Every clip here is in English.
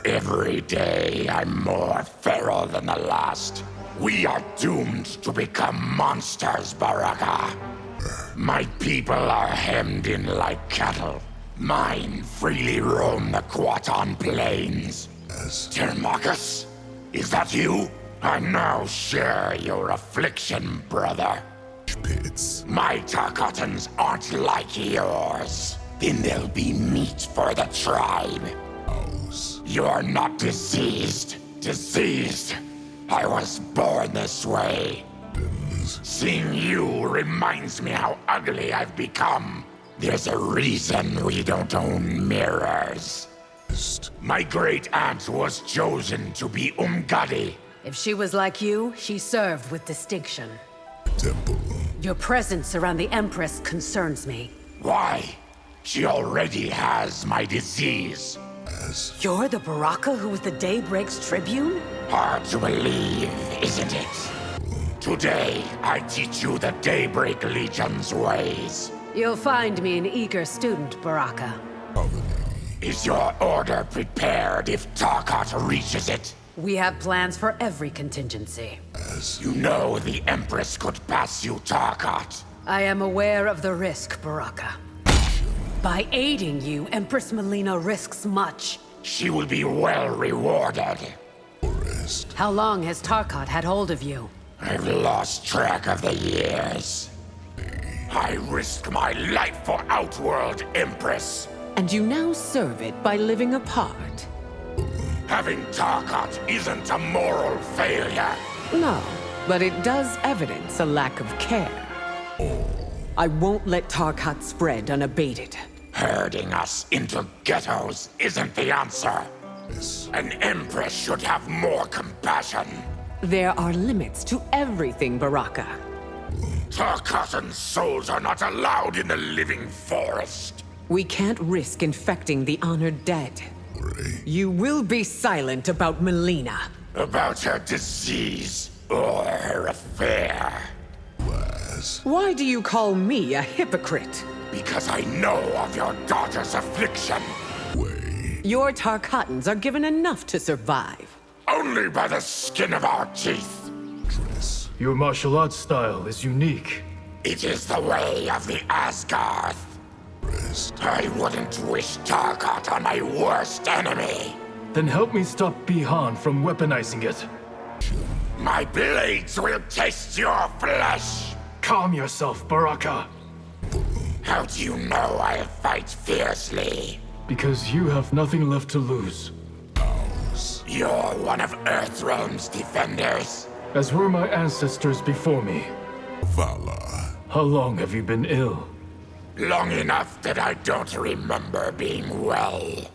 Every day I'm more feral than the last. We are doomed to become monsters, Baraka. My people are hemmed in like cattle. Mine freely roam the Tarkatan plains. Termachus, is that you? I now share your affliction, brother. Pits. My Tarkatans aren't like yours. Then there'll be meat for the tribe. You're not diseased. Diseased. I was born this way. Seeing you reminds me how ugly I've become. There's a reason we don't own mirrors. My great aunt was chosen to be Umgadi. If she was like you, she served with distinction. Temple. Your presence around the Empress concerns me. Why? She already has my disease. You're the Baraka who was the Daybreak's tribune? Hard to believe, isn't it? Today, I teach you the Daybreak Legion's ways. You'll find me an eager student, Baraka. Is your order prepared if Tarkat reaches it? We have plans for every contingency. You know the Empress could pass you Tarkat. I am aware of the risk, Baraka. By aiding you, Empress Mileena risks much. She will be well rewarded. How long has Tarkat had hold of you? I've lost track of the years. I risk my life for Outworld, Empress. And you now serve it by living apart. Having Tarkat isn't a moral failure. No, but it does evidence a lack of care. I won't let Tarkat spread unabated. Herding us into ghettos isn't the answer. An Empress should have more compassion. There are limits to everything, Baraka. Tarkatan souls are not allowed in the living forest. We can't risk infecting the honored dead. You will be silent about Mileena. About her disease or her affair. Why do you call me a hypocrite? Because I know of your daughter's affliction. Your Tarkatans are given enough to survive. Only by the skin of our teeth. Your martial arts style is unique. It is the way of the Asgarth. I wouldn't wish Tarkat on my worst enemy. Then help me stop Bihan from weaponizing it. My blades will taste your flesh. Calm yourself, Baraka. How do you know I'll fight fiercely? Because you have nothing left to lose. You're one of Earthrealm's defenders. As were my ancestors before me. Vala. How long have you been ill? Long enough that I don't remember being well.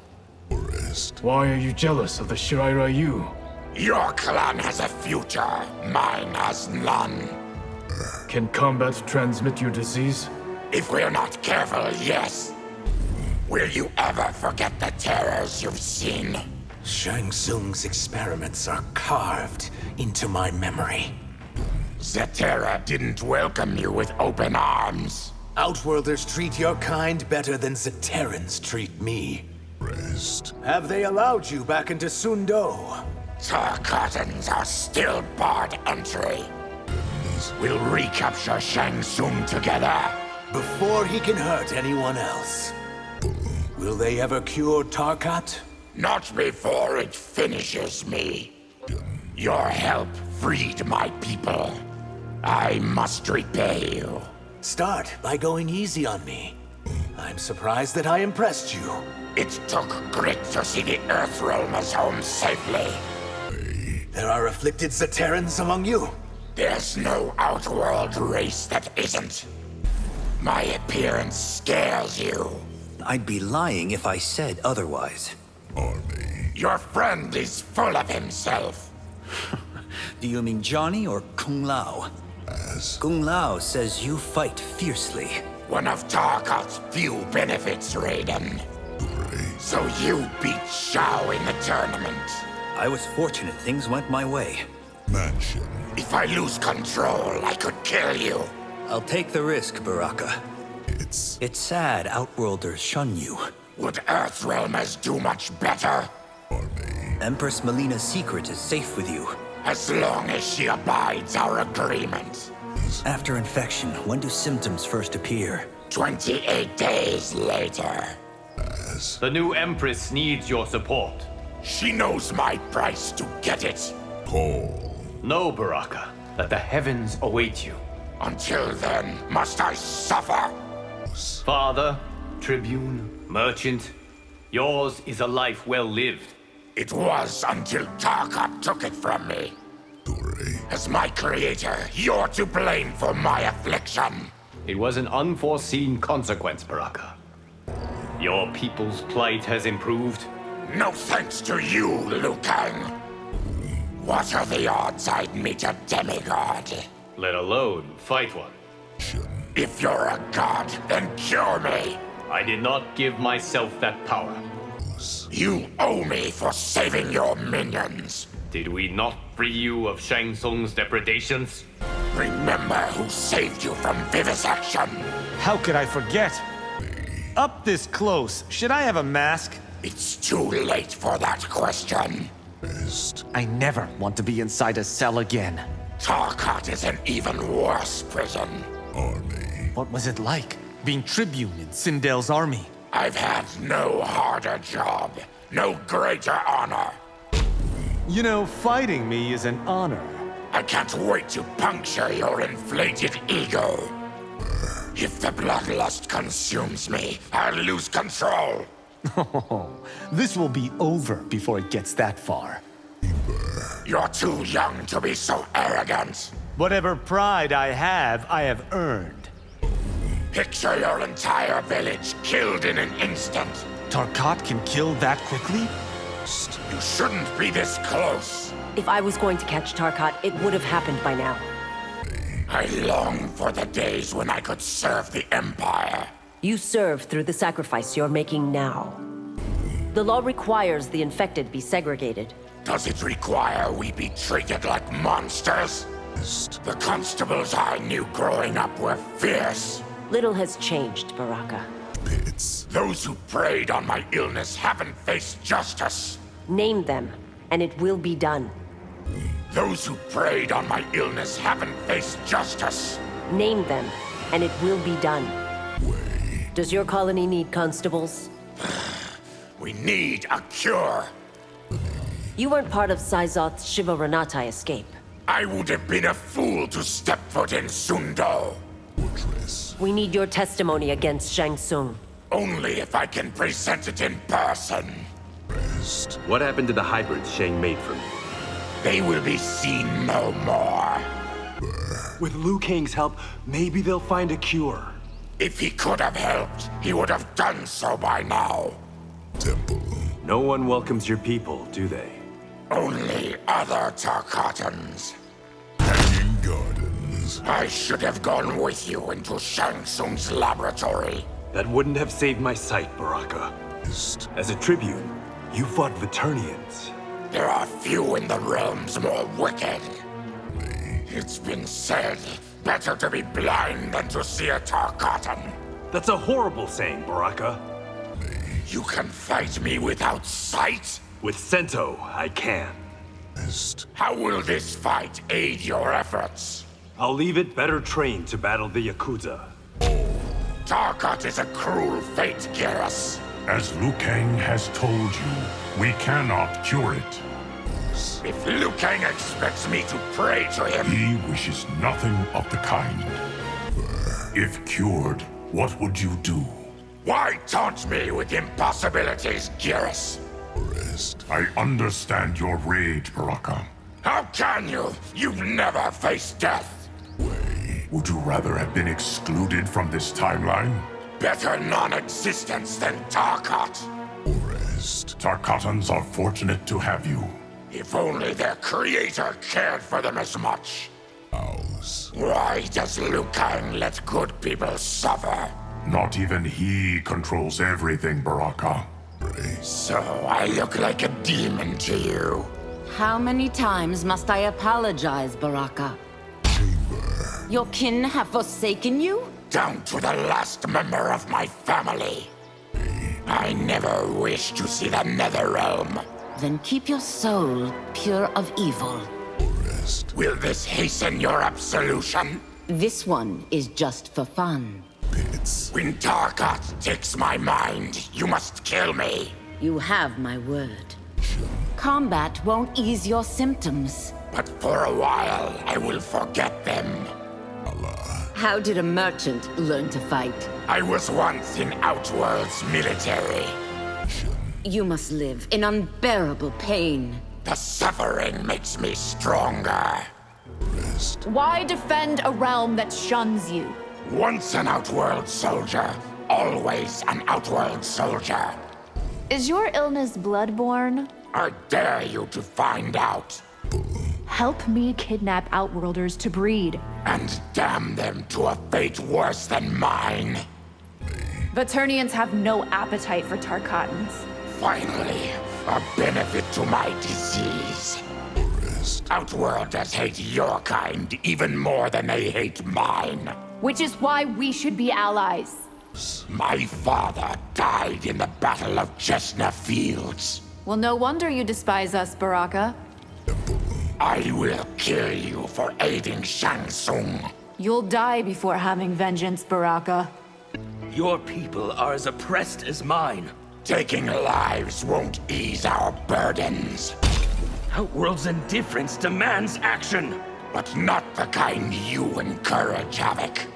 Why are you jealous of the Shirai Ryu? Your clan has a future, mine has none. Can combat transmit your disease? If we're not careful, yes. Will you ever forget the terrors you've seen? Shang Tsung's experiments are carved into my memory. Zetera didn't welcome you with open arms. Outworlders treat your kind better than Zeterans treat me. Have they allowed you back into Sundo? Tarkatans are still barred entry. We'll recapture Shang Tsung together. Before he can hurt anyone else. Will they ever cure Tarkat? Not before it finishes me. Your help freed my people. I must repay you. Start by going easy on me. I'm surprised that I impressed you. It took grit to see the Earthrealm as home safely. There are afflicted Zeterans among you. There's no Outworld race that isn't. My appearance scares you. I'd be lying if I said otherwise. Your friend is full of himself. Do you mean Johnny or Kung Lao? Kung Lao says you fight fiercely. One of Tarkat's few benefits, Raiden. So you beat Shao in the tournament. I was fortunate things went my way. If I lose control, I could kill you. I'll take the risk, Baraka. It's sad Outworlders shun you. Would Earthrealmers do much better? Empress Mileena's secret is safe with you. As long as she abides our agreement. After infection, when do symptoms first appear? 28 days later. The new Empress needs your support. She knows my price to get it. Call. Know, Baraka, that the heavens await you. Until then, must I suffer? Father, tribune, merchant, yours is a life well lived. It was until Tarkat took it from me. Story. As my creator, you're to blame for my affliction. It was an unforeseen consequence, Baraka. Your people's plight has improved. No thanks to you, Liu Kang. What are the odds I'd meet a demigod? Let alone fight one. If you're a god, then cure me. I did not give myself that power. You owe me for saving your minions. Did we not free you of Shang Tsung's depredations? Remember who saved you from vivisection. How could I forget? Up this close, should I have a mask? It's too late for that question. I never want to be inside a cell again. Tarkat is an even worse prison. Army. What was it like, being tribune in Sindel's army? I've had no harder job, no greater honor. You know, fighting me is an honor. I can't wait to puncture your inflated ego. If the bloodlust consumes me, I'll lose control. This will be over before it gets that far. You're too young to be so arrogant. Whatever pride I have earned. Picture your entire village killed in an instant. Tarkat can kill that quickly? You shouldn't be this close. If I was going to catch Tarkat, it would have happened by now. I long for the days when I could serve the Empire. You serve through the sacrifice you're making now. The law requires the infected be segregated. Does it require we be treated like monsters? The constables I knew growing up were fierce. Little has changed, Baraka. Pits. Those who preyed on my illness haven't faced justice. Name them, and it will be done. Those who preyed on my illness haven't faced justice. Name them, and it will be done. Does your colony need constables? We need a cure. You weren't part of Saizoth's Shiva Renatai escape. I would have been a fool to step foot in Sundo. Fortress. We need your testimony against Shang Tsung. Only if I can present it in person. Rest. What happened to the hybrids Shang made from you? They will be seen no more. With Liu Kang's help, maybe they'll find a cure. If he could have helped, he would have done so by now. Temple. No one welcomes your people, do they? Only other Tarkatans. Hanging Gardens. I should have gone with you into Shang Tsung's laboratory. That wouldn't have saved my sight, Baraka. As a tribune, you fought Veternians. There are few in the realms more wicked. It's been said, better to be blind than to see a Tarkatan. That's a horrible saying, Baraka. You can fight me without sight? With Sento, I can. How will this fight aid your efforts? I'll leave it better trained to battle the Yakuza. Tarkat is a cruel fate, Garrus. As Liu Kang has told you, we cannot cure it. If Liu Kang expects me to pray to him... He wishes nothing of the kind. If cured, what would you do? Why taunt me with impossibilities, Garrus? I understand your rage, Baraka. How can you? You've never faced death. Would you rather have been excluded from this timeline? Better non-existence than Tarkat. Tarkatans are fortunate to have you. If only their creator cared for them as much. Why does Liu Kang let good people suffer? Not even he controls everything, Baraka. So I look like a demon to you. How many times must I apologize, Baraka? Your kin have forsaken you? Down to the last member of my family. I never wish to see the Netherrealm. Then keep your soul pure of evil. Will this hasten your absolution? This one is just for fun. When Tarkat takes my mind, you must kill me. You have my word. Combat won't ease your symptoms. But for a while, I will forget them. How did a merchant learn to fight? I was once in Outworld's military. You must live in unbearable pain. The suffering makes me stronger. Why defend a realm that shuns you? Once an Outworld soldier, always an Outworld soldier. Is your illness bloodborne? I dare you to find out. Help me kidnap Outworlders to breed. And damn them to a fate worse than mine. Vaternians have no appetite for Tarkatans. Finally, a benefit to my disease. Outworlders hate your kind even more than they hate mine. Which is why we should be allies. My father died in the Battle of Chestnut Fields. Well, no wonder you despise us, Baraka. I will kill you for aiding Shang Tsung. You'll die before having vengeance, Baraka. Your people are as oppressed as mine. Taking lives won't ease our burdens. Outworld's indifference demands action. But not the kind you encourage, Havoc.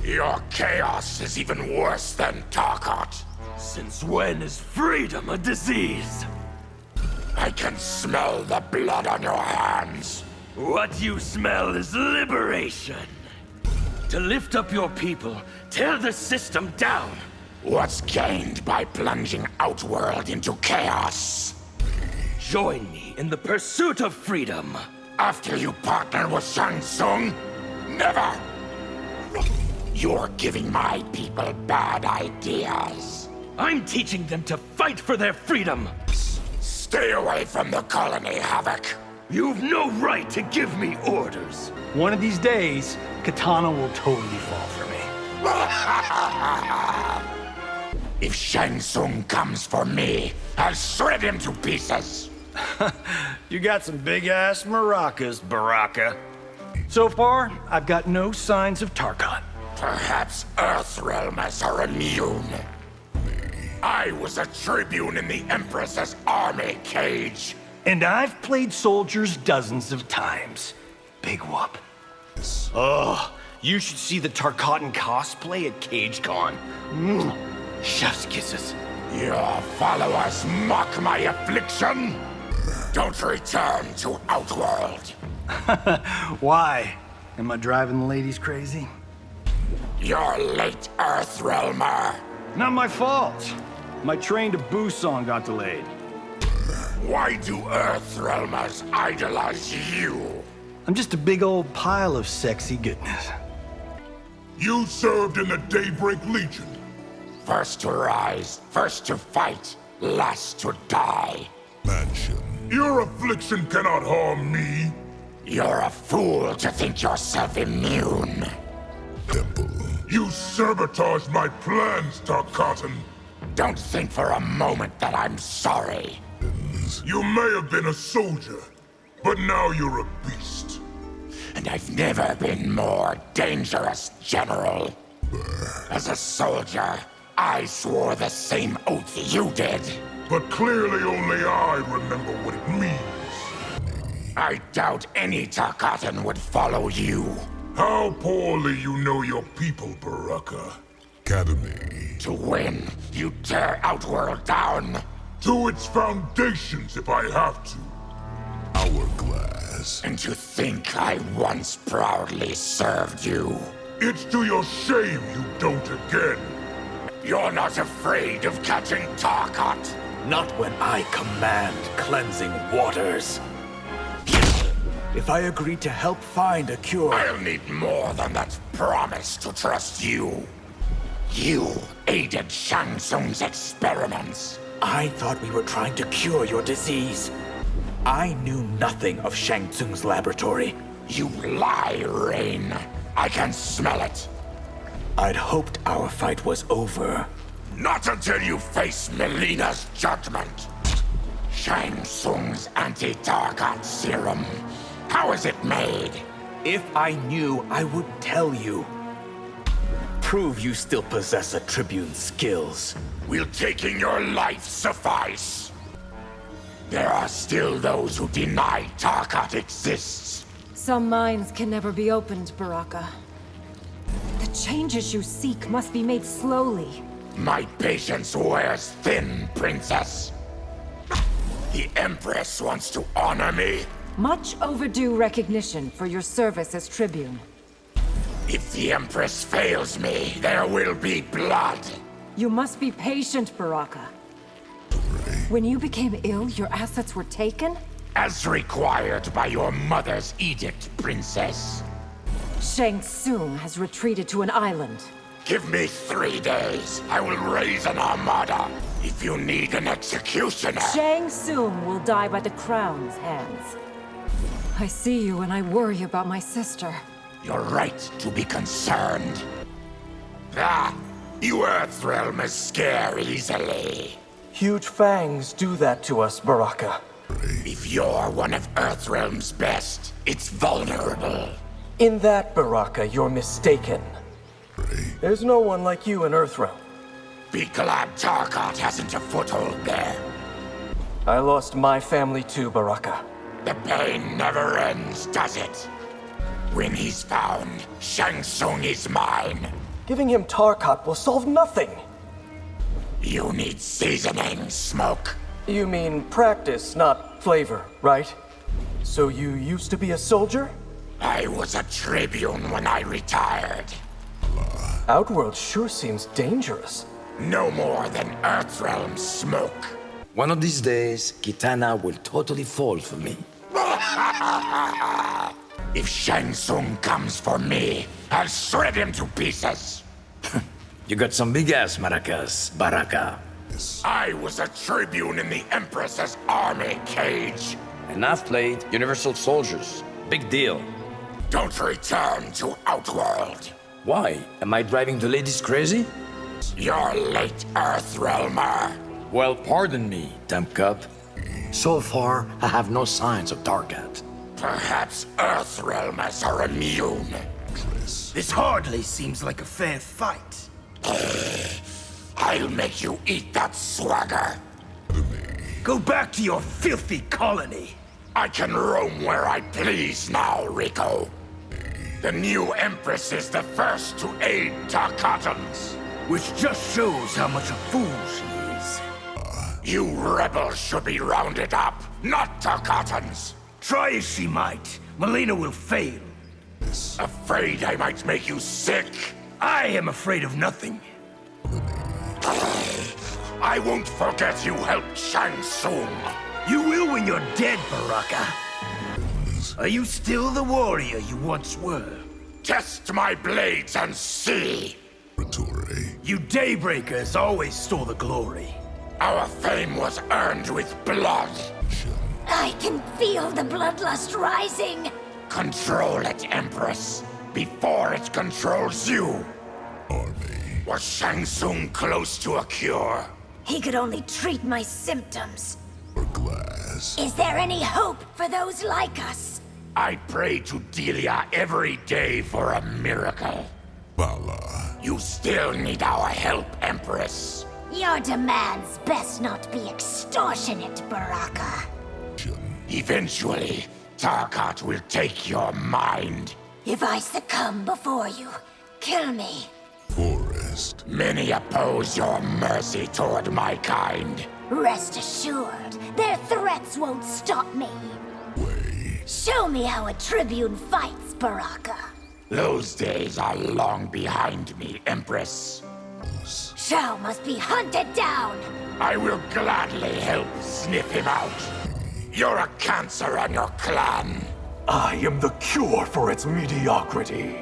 Your chaos is even worse than Tarkat. Since when is freedom a disease? I can smell the blood on your hands. What you smell is liberation. To lift up your people, tear the system down. What's gained by plunging Outworld into chaos? Join me in the pursuit of freedom. After you partner with Shang Tsung? Never! You're giving my people bad ideas. I'm teaching them to fight for their freedom. Stay away from the colony, Havoc. You've no right to give me orders. One of these days, Katana will totally fall for me. If Shang Tsung comes for me, I'll shred him to pieces. You got some big-ass maracas, Baraka. So far, I've got no signs of Tarkat. Perhaps Earthrealmers are immune. I was a tribune in the Empress's army, Cage. And I've played soldiers dozens of times. Big whoop. Oh, you should see the Tarkatan cosplay at CageCon. Chef's kisses. Your followers mock my affliction. Don't return to Outworld. Why? Am I driving the ladies crazy? You're late, Earthrealmer. Not my fault. My train to Busan got delayed. Why do Earthrealmers idolize you? I'm just a big old pile of sexy goodness. You served in the Daybreak Legion. First to rise, first to fight, last to die. Mansion. Your affliction cannot harm me. You're a fool to think yourself immune. Temple. You sabotaged my plans, Tarkatan. Don't think for a moment that I'm sorry. You may have been a soldier, but now you're a beast. And I've never been more dangerous, General. As a soldier, I swore the same oath you did. But clearly only I remember what it means. I doubt any Tarkatan would follow you. How poorly you know your people, Baraka. Academy. To win, you tear Outworld down. To its foundations if I have to. Hourglass. And to think I once proudly served you. It's to your shame you don't again. You're not afraid of catching Tarkat. Not when I command cleansing waters. If I agree to help find a cure... I'll need more than that promise to trust you. You aided Shang Tsung's experiments. I thought we were trying to cure your disease. I knew nothing of Shang Tsung's laboratory. You lie, Rain. I can smell it. I'd hoped our fight was over. Not until you face Mileena's judgment. Shang Tsung's anti-Tarkat serum. How is it made? If I knew, I would tell you. Prove you still possess a tribune's skills. Will taking your life suffice? There are still those who deny Tarkat exists. Some minds can never be opened, Baraka. The changes you seek must be made slowly. My patience wears thin, Princess. The Empress wants to honor me. Much overdue recognition for your service as Tribune. If the Empress fails me, there will be blood. You must be patient, Baraka. When you became ill, your assets were taken? As required by your mother's edict, Princess. Shang Tsung has retreated to an island. Give me 3 days. I will raise an armada. If you need an executioner... Shang Tsung will die by the Crown's hands. I see you and I worry about my sister. You're right to be concerned. Ah, you Earthrealm scare easily. Huge fangs do that to us, Baraka. If you're one of Earthrealm's best, it's vulnerable. In that, Baraka, you're mistaken. There's no one like you in Earthrealm. Be glad Tarkat hasn't a foothold there. I lost my family too, Baraka. The pain never ends, does it? When he's found, Shang Tsung is mine. Giving him Tarkat will solve nothing. You need seasoning, Smoke. You mean practice, not flavor, right? So you used to be a soldier? I was a Tribune when I retired. Outworld sure seems dangerous. No more than Earthrealm Smoke. One of these days, Kitana will totally fall for me. If Shang Tsung comes for me, I'll shred him to pieces. You got some big ass maracas, Baraka. I was a Tribune in the Empress's army, Cage. And I've played Universal Soldiers. Big deal. Don't return to Outworld. Why? Am I driving the ladies crazy? You're late, Earthrealmer. Well, pardon me, Temp Cup. So far, I have no signs of Tarkat. Perhaps Earthrealmers are immune. This hardly seems like a fair fight. I'll make you eat that swagger. Go back to your filthy colony. I can roam where I please now, Rico. The new Empress is the first to aid Tarkatans. Which just shows how much a fool she is. You rebels should be rounded up, not Tarkatans. Try as she might, Mileena will fail. Afraid I might make you sick? I am afraid of nothing. I won't forget you helped Shang Tsung. You will when you're dead, Baraka. Are you still the warrior you once were? Test my blades and see. You Daybreakers always stole the glory. Our fame was earned with blood. I can feel the bloodlust rising. Control it, Empress, before it controls you. Was Shang Tsung close to a cure? He could only treat my symptoms. Is there any hope for those like us? I pray to Delia every day for a miracle. You still need our help, Empress. Your demands best not be extortionate, Baraka. Eventually, Tarkat will take your mind. If I succumb before you, kill me. Many oppose your mercy toward my kind. Rest assured, their threats won't stop me. Show me how a Tribune fights, Baraka. Those days are long behind me, Empress. Shao must be hunted down. I will gladly help sniff him out. You're a cancer on your clan. I am the cure for its mediocrity.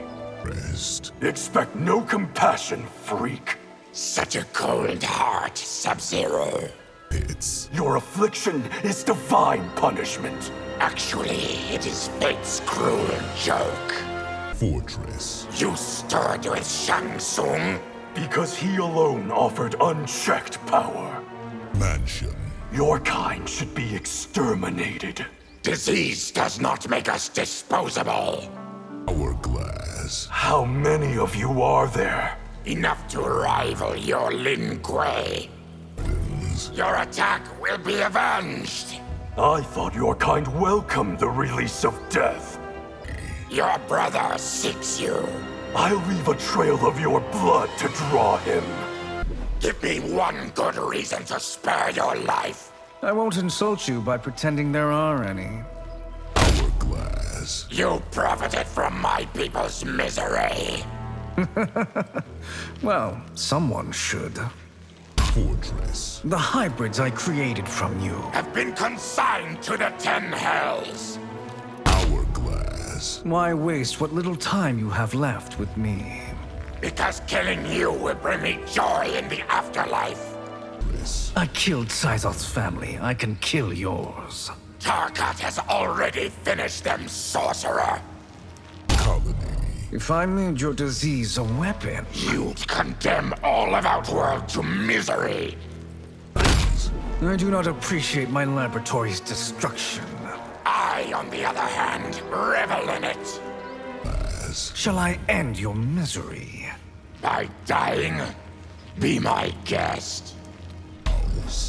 Expect no compassion, freak. Such a cold heart, Sub-Zero. Your affliction is divine punishment. Actually, it is fate's cruel joke. You stirred with Shang Tsung? Because he alone offered unchecked power. Your kind should be exterminated. Disease does not make us disposable. Hourglass. How many of you are there? Enough to rival your Lin Kuei. Your attack will be avenged. I thought your kind welcomed the release of death. Your brother seeks you. I'll leave a trail of your blood to draw him. Give me one good reason to spare your life. I won't insult you by pretending there are any. Hourglass. You profited from my people's misery. Well, someone should. Fortress. The hybrids I created from you have been consigned to the 10 hells. Hourglass. Why waste what little time you have left with me? Because killing you will bring me joy in the afterlife. I killed Syzoth's family. I can kill yours. Tarkat has already finished them, sorcerer. Colony. If I made your disease a weapon... You'd condemn all of Outworld to misery. I do not appreciate my laboratory's destruction. I, on the other hand, revel in it. Shall I end your misery? By dying? Be my guest.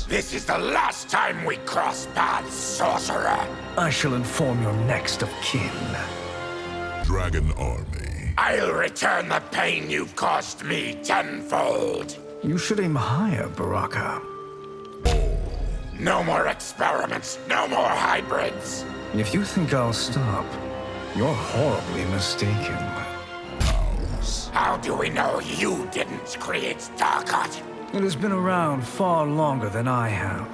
This is the last time we cross paths, sorcerer. I shall inform your next of kin. Dragon Army. I'll return the pain you've caused me tenfold. You should aim higher, Baraka. No more experiments, no more hybrids. If you think I'll stop, you're horribly mistaken. How do we know you didn't create Tarkat? It has been around far longer than I have.